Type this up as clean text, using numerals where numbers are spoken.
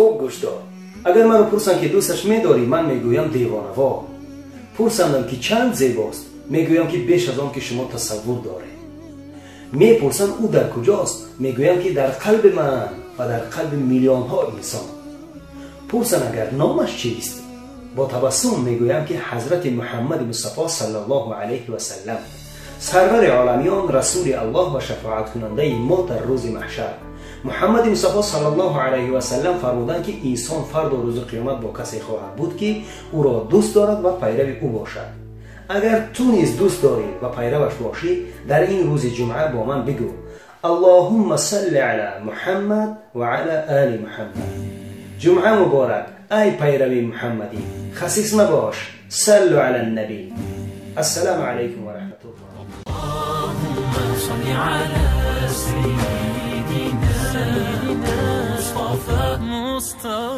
خوب گوش دار. اگر من بپرسم که دوستش میداری، من میگویم دیوانه‌وار. پرسیدم که چند زیباست، میگویم که بیش از آن که شما تصور دارید. میپرسم او در کجاست، میگویم که در قلب من و در قلب میلیون ها انسان. پرسم اگر نامش چیست، با تبسم میگویم که حضرت محمد مصطفی صلی الله علیه و سلم، سرور عالمیان، رسول الله و شفاعت کننده ما در روز محشر. محمد مصطفی صلی الله علیه و سلم فرمودند که انسان فردا روز قیامت با کسی خواهد بود که او را دوست دارد و پیرو او باشد. اگر تو نیز دوست داری و پیروش باشی، در این روز جمعه با من بگو اللهم صل علی محمد و علی آل محمد. جمعه مبارک ای پیرو محمدی، خسیس مباش، صلوا علی النبی. السلام علیکم و رحمت الله. اللهم صل علی سیدنا مصطفى